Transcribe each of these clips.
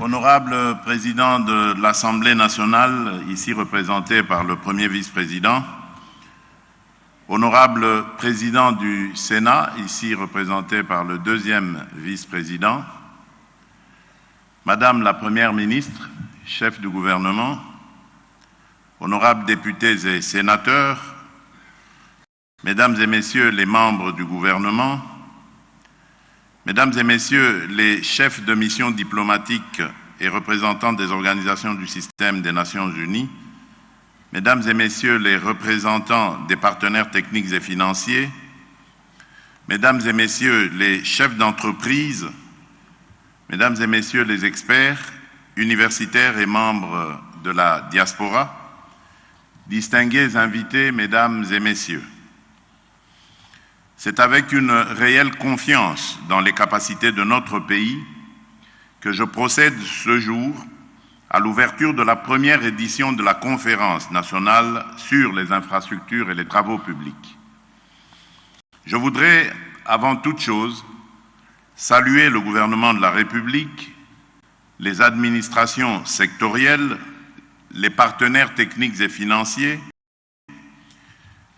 Honorable Président de l'Assemblée nationale, ici représenté par le Premier vice-président, Honorable Président du Sénat, ici représenté par le deuxième vice-président, Madame la Première ministre, chef du gouvernement, honorables députés et sénateurs, Mesdames et Messieurs les membres du gouvernement, Mesdames et Messieurs les chefs de mission diplomatiques et représentants des organisations du système des Nations Unies, Mesdames et Messieurs les représentants des partenaires techniques et financiers, Mesdames et Messieurs les chefs d'entreprise, Mesdames et Messieurs les experts, universitaires et membres de la diaspora, distingués invités, Mesdames et Messieurs, c'est avec une réelle confiance dans les capacités de notre pays que je procède ce jour à l'ouverture de la première édition de la Conférence nationale sur les infrastructures et les travaux publics. Je voudrais, avant toute chose, saluer le gouvernement de la République, les administrations sectorielles, les partenaires techniques et financiers,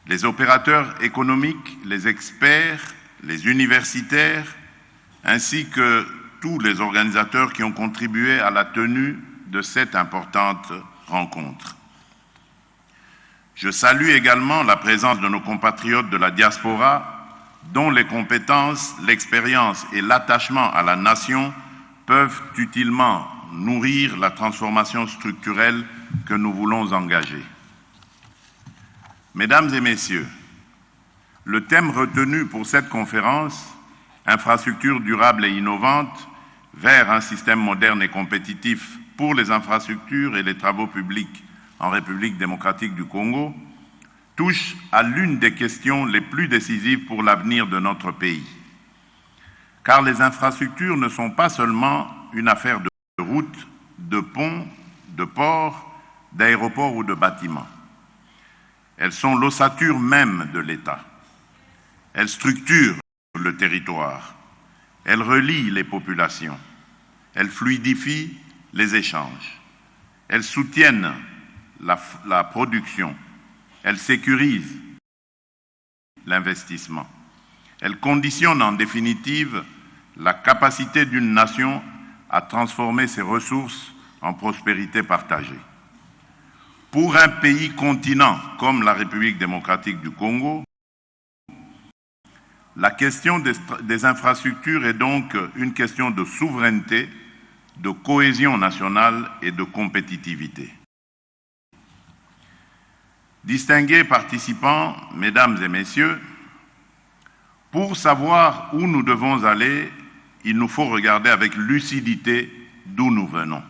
les opérateurs économiques, les experts, les universitaires, ainsi que tous les organisateurs qui ont contribué à la tenue de cette importante rencontre. Je salue également la présence de nos compatriotes de la diaspora, dont les compétences, l'expérience et l'attachement à la nation peuvent utilement nourrir la transformation structurelle que nous voulons engager. Mesdames et Messieurs, le thème retenu pour cette conférence, Infrastructures durables et innovantes vers un système moderne et compétitif pour les infrastructures et les travaux publics en République démocratique du Congo, touche à l'une des questions les plus décisives pour l'avenir de notre pays. Car les infrastructures ne sont pas seulement une affaire de routes, de ponts, de ports, d'aéroports ou de bâtiments. Elles sont l'ossature même de l'État. Elles structurent le territoire. Elles relient les populations. Elles fluidifient les échanges. Elles soutiennent la production. Elles sécurisent l'investissement. Elles conditionnent en définitive la capacité d'une nation à transformer ses ressources en prospérité partagée. Pour un pays continent comme la République démocratique du Congo, la question des infrastructures est donc une question de souveraineté, de cohésion nationale et de compétitivité. Distingués participants, Mesdames et Messieurs, pour savoir où nous devons aller, il nous faut regarder avec lucidité d'où nous venons.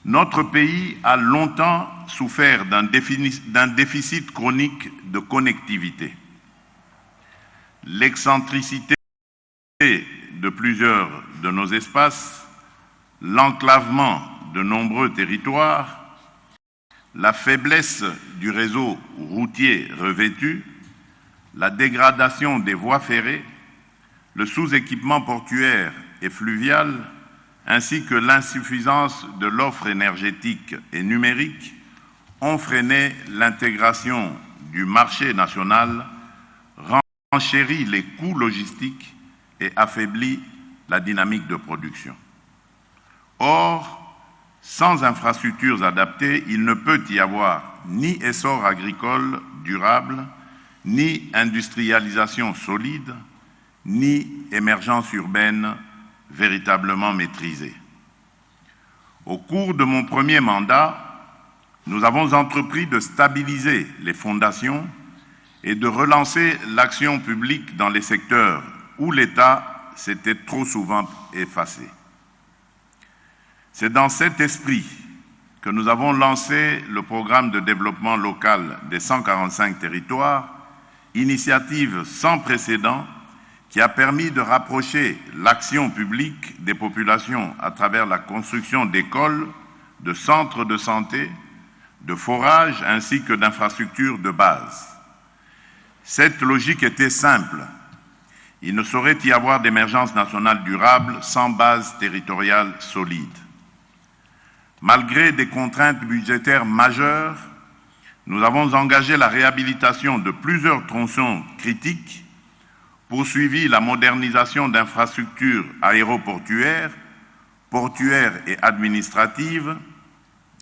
Notre pays a longtemps souffert d'un déficit chronique de connectivité. L'excentricité de plusieurs de nos espaces, l'enclavement de nombreux territoires, la faiblesse du réseau routier revêtu, la dégradation des voies ferrées, le sous-équipement portuaire et fluvial, ainsi que l'insuffisance de l'offre énergétique et numérique ont freiné l'intégration du marché national, renchéri les coûts logistiques et affaibli la dynamique de production. Or, sans infrastructures adaptées, il ne peut y avoir ni essor agricole durable, ni industrialisation solide, ni émergence urbaine véritablement maîtrisée. Au cours de mon premier mandat, nous avons entrepris de stabiliser les fondations et de relancer l'action publique dans les secteurs où l'État s'était trop souvent effacé. C'est dans cet esprit que nous avons lancé le programme de développement local des 145 territoires, initiative sans précédent qui a permis de rapprocher l'action publique des populations à travers la construction d'écoles, de centres de santé, de forages ainsi que d'infrastructures de base. Cette logique était simple. Il ne saurait y avoir d'émergence nationale durable sans base territoriale solide. Malgré des contraintes budgétaires majeures, nous avons engagé la réhabilitation de plusieurs tronçons critiques, poursuivi la modernisation d'infrastructures aéroportuaires, portuaires et administratives,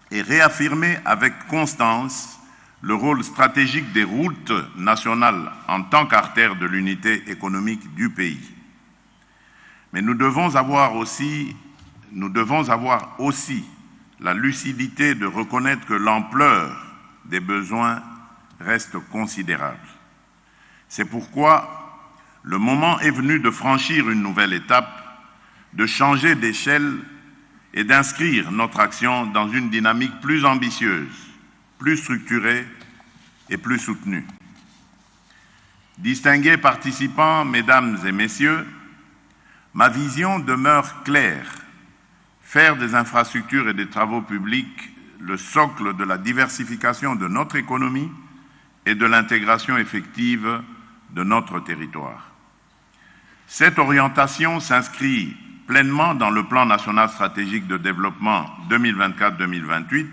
et réaffirmé avec constance le rôle stratégique des routes nationales en tant qu'artère de l'unité économique du pays. Mais nous devons avoir aussi la lucidité de reconnaître que l'ampleur des besoins reste considérable. C'est pourquoi le moment est venu de franchir une nouvelle étape, de changer d'échelle et d'inscrire notre action dans une dynamique plus ambitieuse, plus structurée et plus soutenue. Distingués participants, mesdames et messieurs, ma vision demeure claire. Faire des infrastructures et des travaux publics le socle de la diversification de notre économie et de l'intégration effective de notre territoire. Cette orientation s'inscrit pleinement dans le plan national stratégique de développement 2024-2028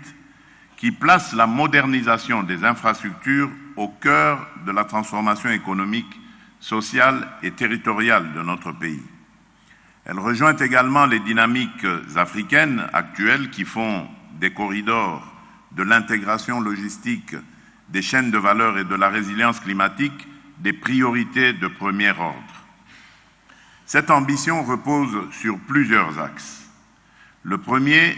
qui place la modernisation des infrastructures au cœur de la transformation économique, sociale et territoriale de notre pays. Elle rejoint également les dynamiques africaines actuelles qui font des corridors, de l'intégration logistique, des chaînes de valeur et de la résilience climatique des priorités de premier ordre. Cette ambition repose sur plusieurs axes. Le premier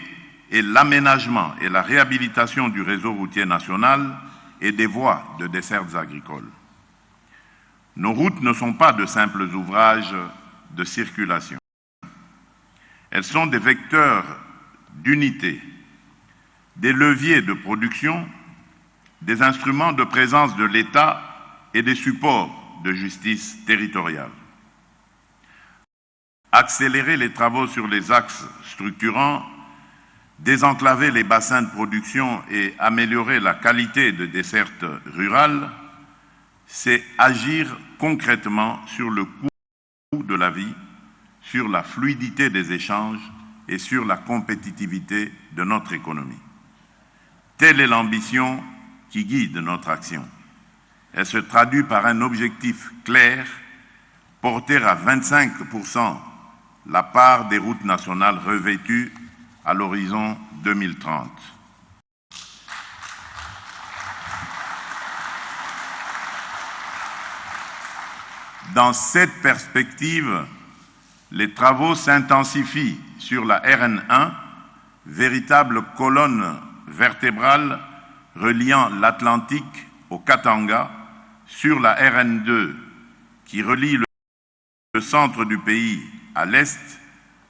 est l'aménagement et la réhabilitation du réseau routier national et des voies de dessertes agricoles. Nos routes ne sont pas de simples ouvrages de circulation. Elles sont des vecteurs d'unité, des leviers de production, des instruments de présence de l'État et des supports de justice territoriale. Accélérer les travaux sur les axes structurants, désenclaver les bassins de production et améliorer la qualité de desserte rurale, c'est agir concrètement sur le coût de la vie, sur la fluidité des échanges et sur la compétitivité de notre économie. Telle est l'ambition qui guide notre action. Elle se traduit par un objectif clair, porter à 25% la part des routes nationales revêtues à l'horizon 2030. Dans cette perspective, les travaux s'intensifient sur la RN1, véritable colonne vertébrale reliant l'Atlantique au Katanga, sur la RN2 qui relie le centre du pays à l'est,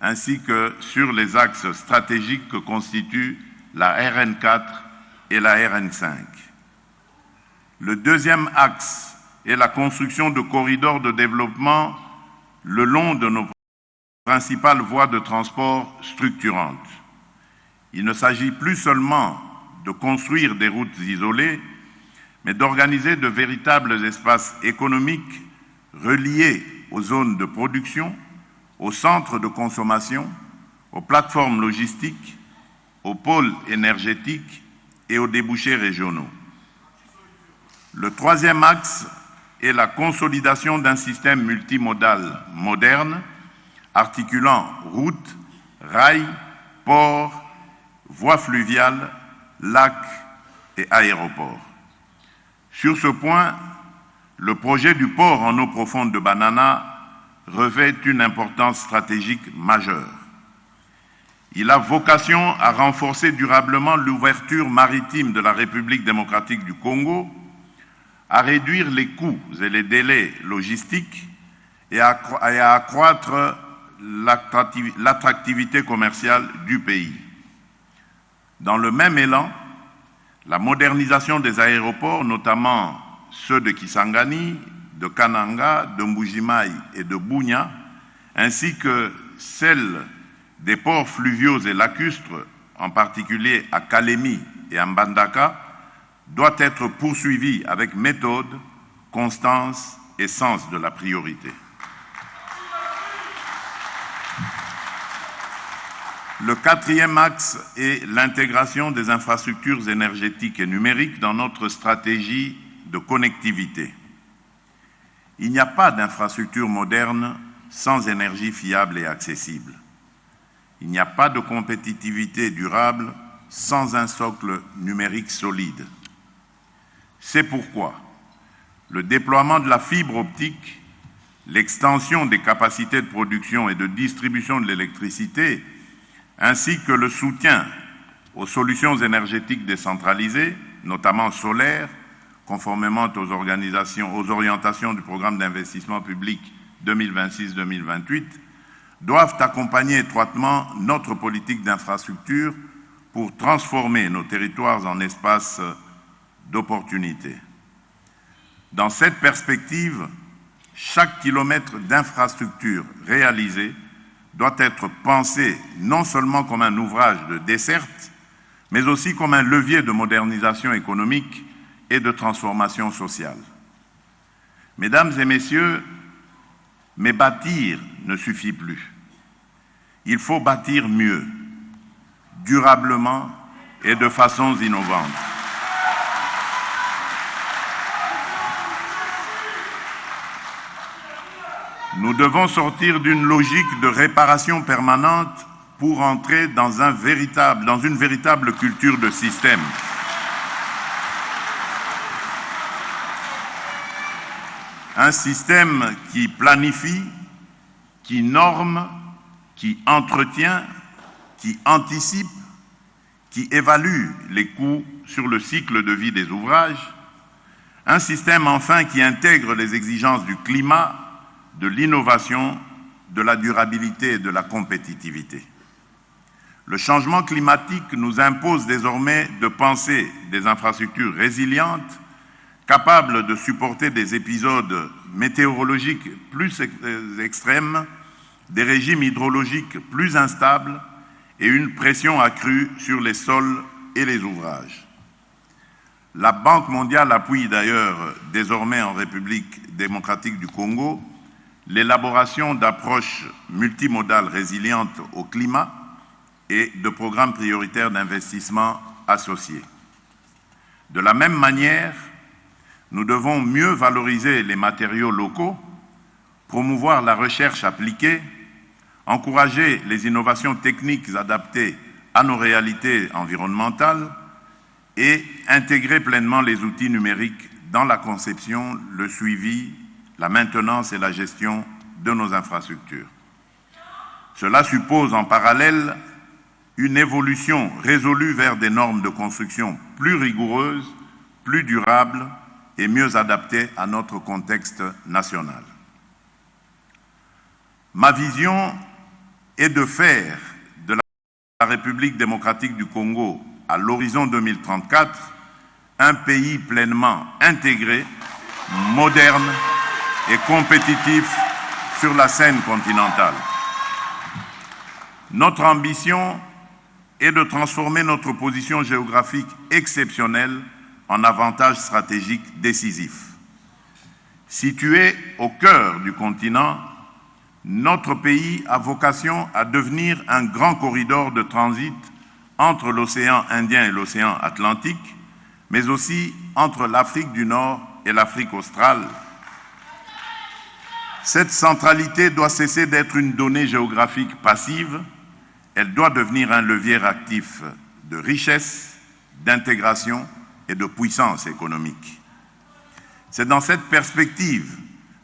ainsi que sur les axes stratégiques que constituent la RN4 et la RN5. Le deuxième axe est la construction de corridors de développement le long de nos principales voies de transport structurantes. Il ne s'agit plus seulement de construire des routes isolées, mais d'organiser de véritables espaces économiques reliés aux zones de production, aux centres de consommation, aux plateformes logistiques, aux pôles énergétiques et aux débouchés régionaux. Le troisième axe est la consolidation d'un système multimodal moderne, articulant routes, rails, ports, voies fluviales, lacs et aéroports. Sur ce point, le projet du port en eau profonde de Banana revêt une importance stratégique majeure. Il a vocation à renforcer durablement l'ouverture maritime de la République démocratique du Congo, à réduire les coûts et les délais logistiques et à accroître l'attractivité commerciale du pays. Dans le même élan, la modernisation des aéroports, notamment ceux de Kisangani, de Kananga, de Mbujimayi et de Bunia, ainsi que celle des ports fluviaux et lacustres, en particulier à Kalemi et à Mbandaka, doit être poursuivie avec méthode, constance et sens de la priorité. Le quatrième axe est l'intégration des infrastructures énergétiques et numériques dans notre stratégie de connectivité. Il n'y a pas d'infrastructure moderne sans énergie fiable et accessible. Il n'y a pas de compétitivité durable sans un socle numérique solide. C'est pourquoi le déploiement de la fibre optique, l'extension des capacités de production et de distribution de l'électricité, ainsi que le soutien aux solutions énergétiques décentralisées, notamment solaires, conformément aux orientations du programme d'investissement public 2026-2028, doivent accompagner étroitement notre politique d'infrastructure pour transformer nos territoires en espaces d'opportunités. Dans cette perspective, chaque kilomètre d'infrastructure réalisé doit être pensé non seulement comme un ouvrage de desserte, mais aussi comme un levier de modernisation économique et de transformation sociale. Mesdames et messieurs, mais bâtir ne suffit plus. Il faut bâtir mieux, durablement et de façon innovante. Nous devons sortir d'une logique de réparation permanente pour entrer dans une véritable culture de système. Un système qui planifie, qui norme, qui entretient, qui anticipe, qui évalue les coûts sur le cycle de vie des ouvrages. Un système enfin qui intègre les exigences du climat, de l'innovation, de la durabilité et de la compétitivité. Le changement climatique nous impose désormais de penser des infrastructures résilientes, capables de supporter des épisodes météorologiques plus extrêmes, des régimes hydrologiques plus instables et une pression accrue sur les sols et les ouvrages. La Banque mondiale appuie d'ailleurs désormais en République démocratique du Congo l'élaboration d'approches multimodales résilientes au climat et de programmes prioritaires d'investissement associés. De la même manière, nous devons mieux valoriser les matériaux locaux, promouvoir la recherche appliquée, encourager les innovations techniques adaptées à nos réalités environnementales et intégrer pleinement les outils numériques dans la conception, le suivi, la maintenance et la gestion de nos infrastructures. Cela suppose en parallèle une évolution résolue vers des normes de construction plus rigoureuses, plus durables et mieux adaptées à notre contexte national. Ma vision est de faire de la République démocratique du Congo à l'horizon 2034 un pays pleinement intégré, moderne et compétitif sur la scène continentale. Notre ambition est de transformer notre position géographique exceptionnelle en avantage stratégique décisif. Situé au cœur du continent, notre pays a vocation à devenir un grand corridor de transit entre l'océan Indien et l'océan Atlantique, mais aussi entre l'Afrique du Nord et l'Afrique australe. Cette centralité doit cesser d'être une donnée géographique passive, elle doit devenir un levier actif de richesse, d'intégration et de puissance économique. C'est dans cette perspective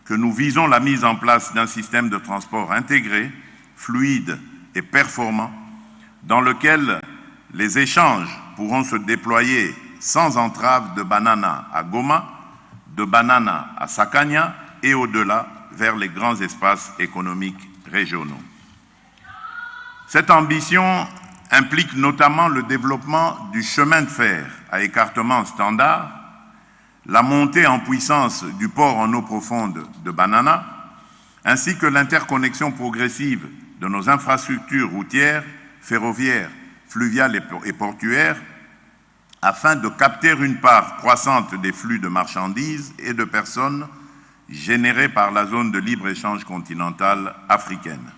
que nous visons la mise en place d'un système de transport intégré, fluide et performant, dans lequel les échanges pourront se déployer sans entrave de Banana à Goma, de Banana à Sakania et au-delà vers les grands espaces économiques régionaux. Cette ambition implique notamment le développement du chemin de fer à écartement standard, la montée en puissance du port en eau profonde de Banana, ainsi que l'interconnexion progressive de nos infrastructures routières, ferroviaires, fluviales et portuaires, afin de capter une part croissante des flux de marchandises et de personnes générés par la zone de libre-échange continentale africaine.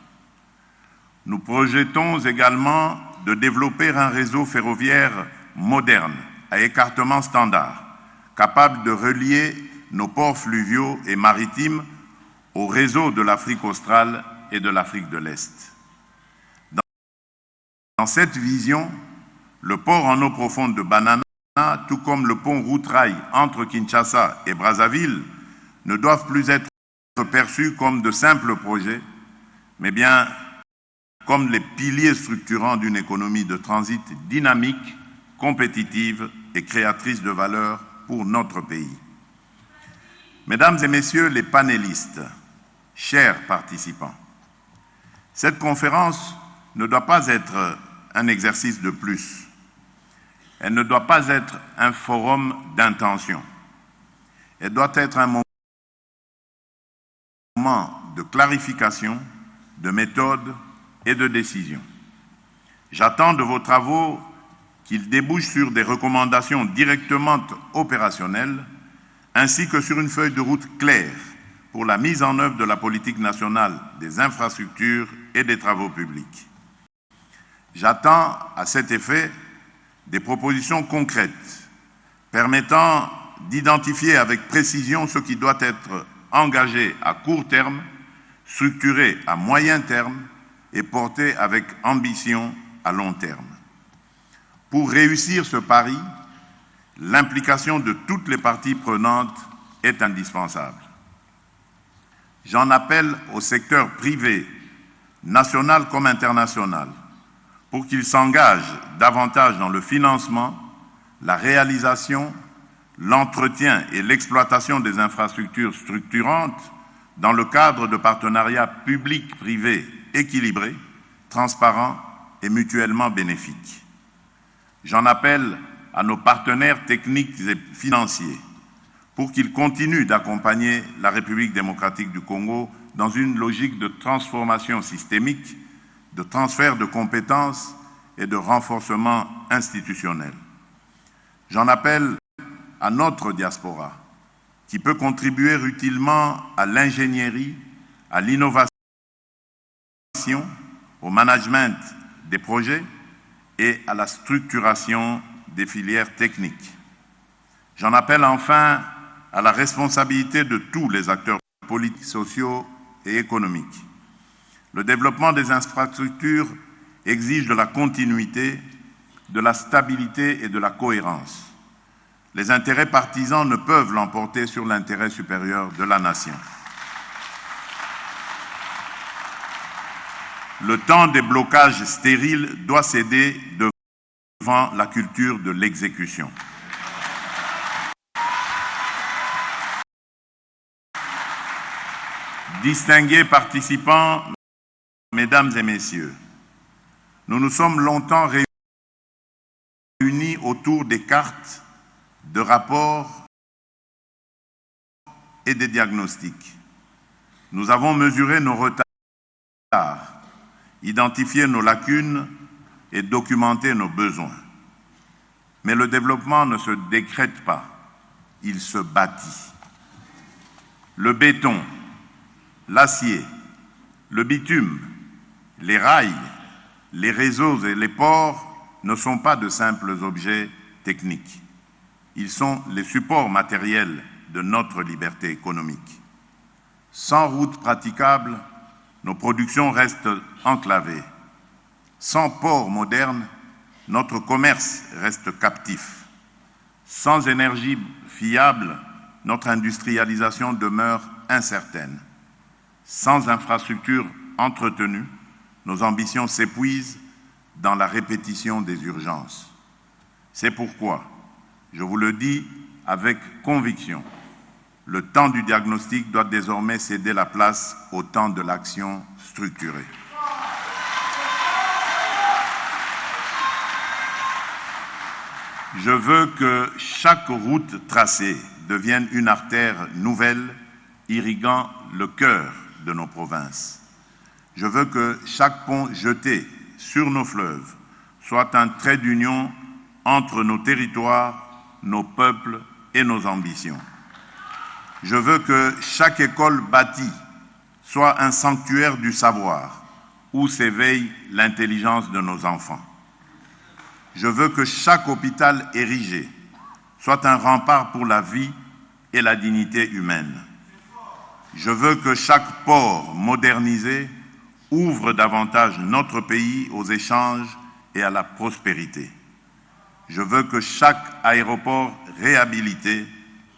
Nous projetons également de développer un réseau ferroviaire moderne, à écartement standard, capable de relier nos ports fluviaux et maritimes au réseau de l'Afrique australe et de l'Afrique de l'Est. Dans cette vision, le port en eau profonde de Banana, tout comme le pont route-rail entre Kinshasa et Brazzaville, ne doivent plus être perçus comme de simples projets, mais bien comme les piliers structurants d'une économie de transit dynamique, compétitive et créatrice de valeur pour notre pays. Mesdames et messieurs les panélistes, chers participants, cette conférence ne doit pas être un exercice de plus. Elle ne doit pas être un forum d'intention. Elle doit être un moment de clarification, de méthode et de décision. J'attends de vos travaux qu'ils débouchent sur des recommandations directement opérationnelles, ainsi que sur une feuille de route claire pour la mise en œuvre de la politique nationale des infrastructures et des travaux publics. J'attends à cet effet des propositions concrètes permettant d'identifier avec précision ce qui doit être engagé à court terme, structuré à moyen terme et porté avec ambition à long terme. Pour réussir ce pari, l'implication de toutes les parties prenantes est indispensable. J'en appelle au secteur privé, national comme international, pour qu'il s'engage davantage dans le financement, la réalisation, l'entretien et l'exploitation des infrastructures structurantes dans le cadre de partenariats publics-privés équilibrés, transparents et mutuellement bénéfiques. J'en appelle à nos partenaires techniques et financiers pour qu'ils continuent d'accompagner la République démocratique du Congo dans une logique de transformation systémique, de transfert de compétences et de renforcement institutionnel. J'en appelle à notre diaspora, qui peut contribuer utilement à l'ingénierie, à l'innovation, au management des projets et à la structuration des filières techniques. J'en appelle enfin à la responsabilité de tous les acteurs politiques, sociaux et économiques. Le développement des infrastructures exige de la continuité, de la stabilité et de la cohérence. Les intérêts partisans ne peuvent l'emporter sur l'intérêt supérieur de la nation. Le temps des blocages stériles doit céder devant la culture de l'exécution. Distingués participants, mesdames et messieurs, nous nous sommes longtemps réunis autour des cartes, de rapports et des diagnostics. Nous avons mesuré nos retards, identifié nos lacunes et documenté nos besoins. Mais le développement ne se décrète pas, il se bâtit. Le béton, l'acier, le bitume, les rails, les réseaux et les ports ne sont pas de simples objets techniques. Ils sont les supports matériels de notre liberté économique. Sans routes praticables, nos productions restent enclavées. Sans port moderne, notre commerce reste captif. Sans énergie fiable, notre industrialisation demeure incertaine. Sans infrastructures entretenues, nos ambitions s'épuisent dans la répétition des urgences. C'est pourquoi, je vous le dis avec conviction, le temps du diagnostic doit désormais céder la place au temps de l'action structurée. Je veux que chaque route tracée devienne une artère nouvelle irriguant le cœur de nos provinces. Je veux que chaque pont jeté sur nos fleuves soit un trait d'union entre nos territoires, nos peuples et nos ambitions. Je veux que chaque école bâtie soit un sanctuaire du savoir, où s'éveille l'intelligence de nos enfants. Je veux que chaque hôpital érigé soit un rempart pour la vie et la dignité humaine. Je veux que chaque port modernisé ouvre davantage notre pays aux échanges et à la prospérité. Je veux que chaque aéroport réhabilité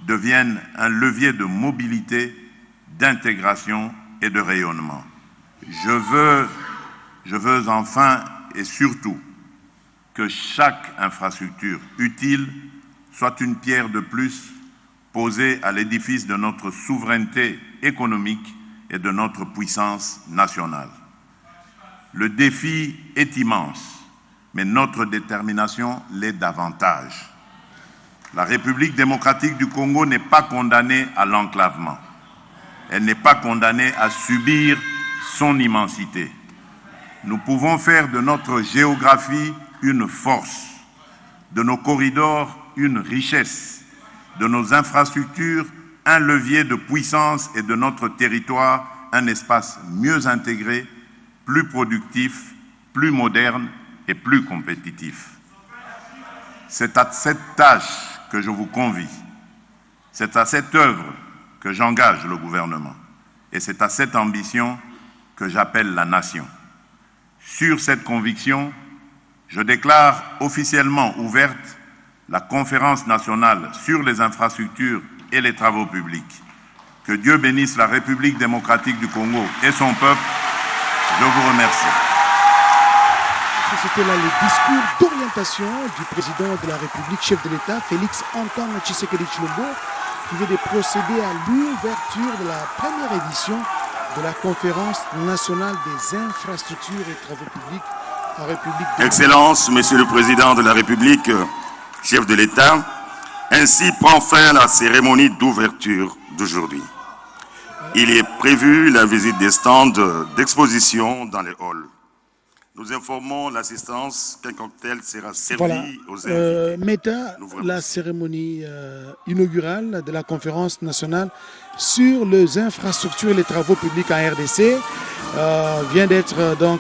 devienne un levier de mobilité, d'intégration et de rayonnement. Je veux enfin et surtout que chaque infrastructure utile soit une pierre de plus posée à l'édifice de notre souveraineté économique et de notre puissance nationale. Le défi est immense, mais notre détermination l'est davantage. La République démocratique du Congo n'est pas condamnée à l'enclavement. Elle n'est pas condamnée à subir son immensité. Nous pouvons faire de notre géographie une force, de nos corridors une richesse, de nos infrastructures un levier de puissance et de notre territoire un espace mieux intégré, plus productif, plus moderne et plus compétitif. C'est à cette tâche que je vous convie, c'est à cette œuvre que j'engage le gouvernement et c'est à cette ambition que j'appelle la nation. Sur cette conviction, je déclare officiellement ouverte la conférence nationale sur les infrastructures et les travaux publics. Que Dieu bénisse la République démocratique du Congo et son peuple. Je vous remercie. C'était là le discours d'orientation du président de la République, chef de l'État, Félix Antoine Tshisekedi Tshilombo, qui vient de procéder à l'ouverture de la première édition de la conférence nationale des infrastructures et travaux publics en République de Excellence, Monsieur le Président de la République, chef de l'État, ainsi prend fin la cérémonie d'ouverture d'aujourd'hui. Il est prévu la visite des stands d'exposition dans les halls. Nous informons l'assistance qu'un cocktail sera servi aux invités. Meta, la cérémonie inaugurale de la conférence nationale sur les infrastructures et les travaux publics en RDC vient d'être donc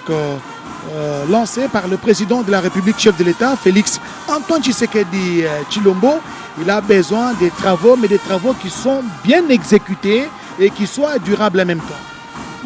lancée par le président de la République, chef de l'État, Félix Antoine Tshisekedi Tshilombo. Il a besoin des travaux, mais des travaux qui sont bien exécutés et qui soient durables en même temps.